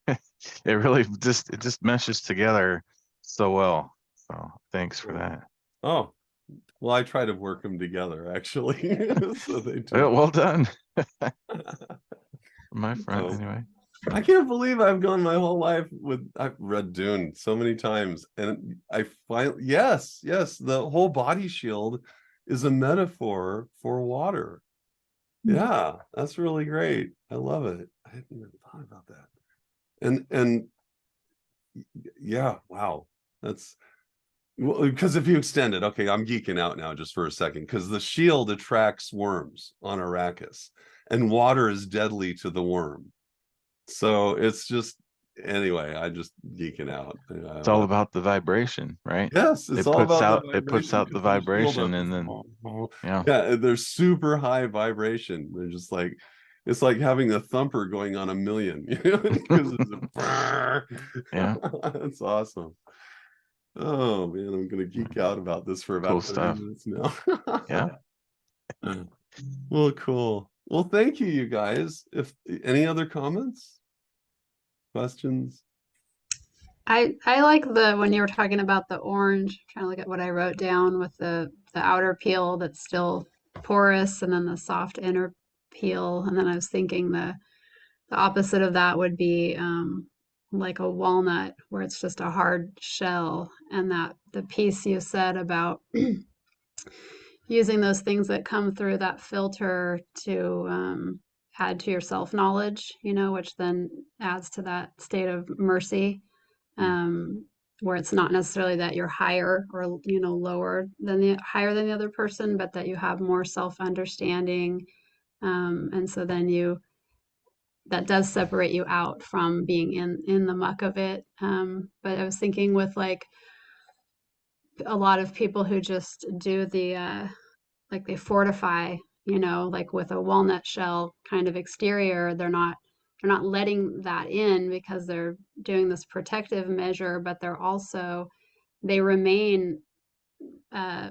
it really just meshes together so well. So thanks for that. Oh, well, I try to work them together actually. So they Well, do. well done. From my friend, So, anyway. I can't believe I've gone my whole life I've read Dune so many times, and I finally, yes, the whole body shield is a metaphor for water. Yeah, that's really great. I love it. I hadn't even thought about that. And yeah, wow. That's well, because if you extend it, okay, I'm geeking out now just for a second, because the shield attracts worms on Arrakis, and water is deadly to the worm. So it's just anyway, I just geeking out. It's all about the vibration, right? Yes, it's all about the It puts vibration out the because the shield vibration, and then yeah. yeah, they're super high vibration. They're just like it's like having a thumper going on a million, you know, because it's Yeah. That's awesome. Oh man, I'm gonna geek out about this for Cool about 30 stuff. minutes now. Yeah. Well, cool. Well, thank you, you guys. If any other comments, questions? I like when you were talking about the orange, trying to look at what I wrote down with the outer peel that's still porous and then the soft inner peel. And then I was thinking the opposite of that would be like a walnut where it's just a hard shell. And that the piece you said about using those things that come through that filter to add to your self-knowledge, which then adds to that state of mercy, where it's not necessarily that you're higher or lower than the other person, but that you have more self-understanding, and so then that does separate you out from being in the muck of it. But I was thinking with like a lot of people who just do like they fortify, like with a walnut shell kind of exterior, they're not letting that in because they're doing this protective measure, but they remain uh,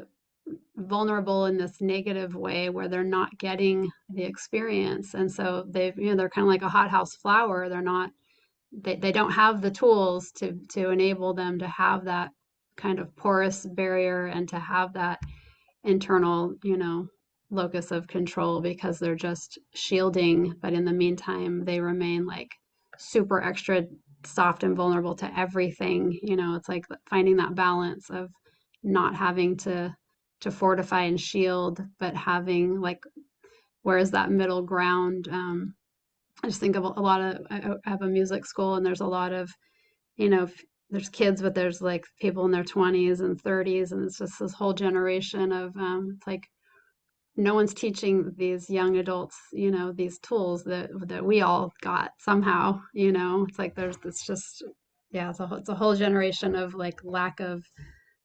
vulnerable in this negative way where they're not getting the experience. And so they're kind of like a hothouse flower. They don't have the tools to enable them to have that kind of porous barrier and to have that internal, locus of control because they're just shielding. But in the meantime, they remain like super extra soft and vulnerable to everything. It's like finding that balance of not having to fortify and shield, but having like, where is that middle ground? I just think of a lot of, I have a music school and there's a lot of, there's kids, but there's like people in their 20s and 30s, and it's just this whole generation of it's like no one's teaching these young adults, these tools that we all got somehow. It's like it's just, yeah, it's a whole generation of like lack of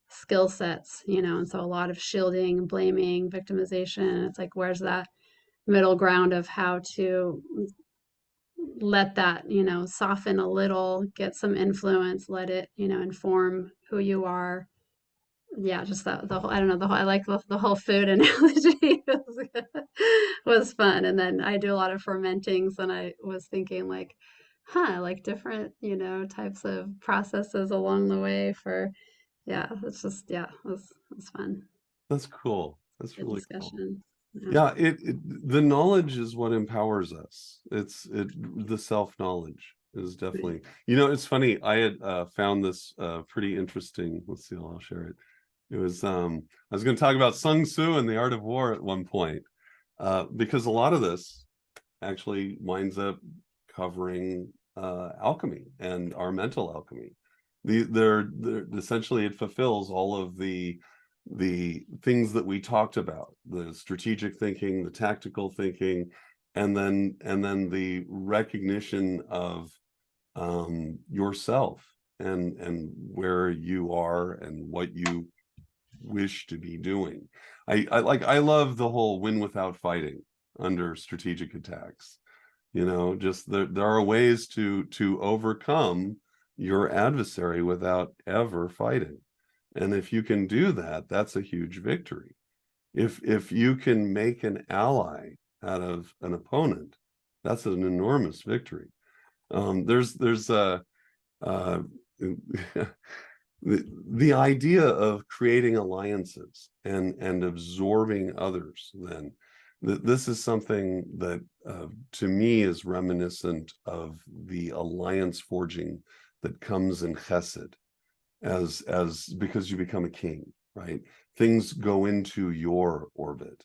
skill sets, and so a lot of shielding, blaming, victimization. It's like, where's that middle ground of how to let that, soften a little, get some influence, let it, inform who you are. Yeah, just the whole, I don't know, I like the whole food analogy was fun. And then I do a lot of fermentings, and I was thinking like, like different, types of processes along the way yeah, it's just, yeah, it was fun. That's cool. That's Good really cool. discussion. Yeah, the knowledge is what empowers us. The self-knowledge is definitely, it's funny. I had found this pretty interesting. Let's see, I'll share it. It was I was going to talk about Sun Tzu and the art of war at one point, because a lot of this actually winds up covering alchemy and our mental alchemy. They're essentially, it fulfills all of the things that we talked about: the strategic thinking, the tactical thinking, and then the recognition of yourself and where you are and what you wish to be doing. I love the whole win without fighting under strategic attacks. Just there are ways to overcome your adversary without ever fighting. And if you can do that, that's a huge victory. If you can make an ally out of an opponent, that's an enormous victory. There's a the idea of creating alliances and absorbing others, then this is something that to me is reminiscent of the alliance forging that comes in chesed, as because you become a king, right? Things go into your orbit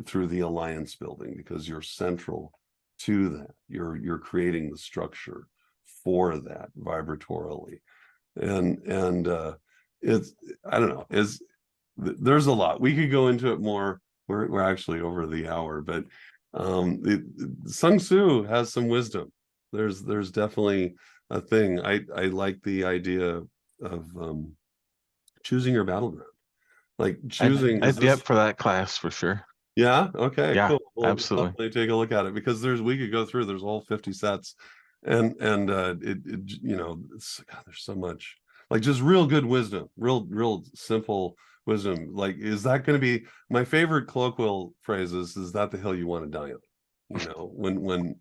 through the alliance building because you're central to that. You're creating the structure for that vibratorily. And it's, I don't know, there's a lot. We could go into it more. We're actually over the hour, but Sun Tzu has some wisdom. There's definitely a thing. I like the idea of choosing your battleground. Like choosing, I'd be up for that class for sure. yeah, okay, Yeah, cool. We'll absolutely. definitely take a look at it, because we could go through, there's all 50 sets, and it you know, God, there's so much, like, just real good wisdom, real simple wisdom. Like, is that going to be my favorite colloquial phrases? Is that the hill you want to die on? You know, when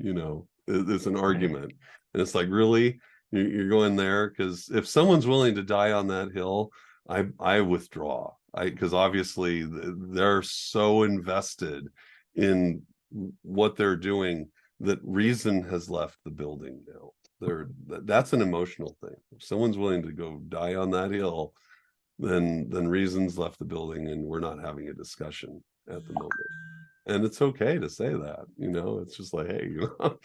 you know, it's an argument, and it's like, really, you're going there? Because if someone's willing to die on that hill, I withdraw. Because obviously they're so invested in what they're doing that reason has left the building now. That's an emotional thing. If someone's willing to go die on that hill, then reason's left the building, and we're not having a discussion at the moment. And it's okay to say that, you know, it's just like, hey, you know,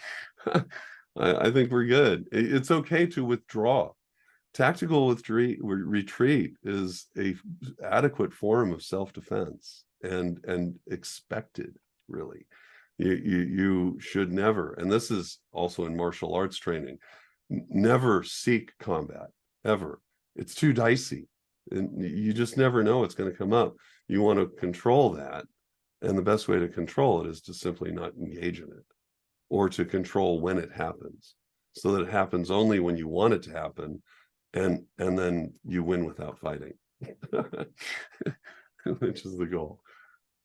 I think we're good. It's okay to withdraw. Tactical retreat is a adequate form of self-defense and expected, really. You should never, and this is also in martial arts training, never seek combat, ever. It's too dicey, and you just never know what's going to come up. You want to control that, and the best way to control it is to simply not engage in it, or to control when it happens, so that it happens only when you want it to happen, and then you win without fighting, which is the goal.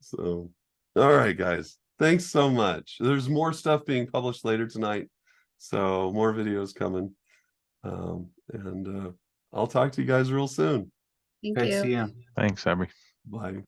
So, all right, guys, thanks so much. There's more stuff being published later tonight, so more videos coming, and I'll talk to you guys real soon. Thank Okay, you. see ya. Thanks, Aubrey. Bye.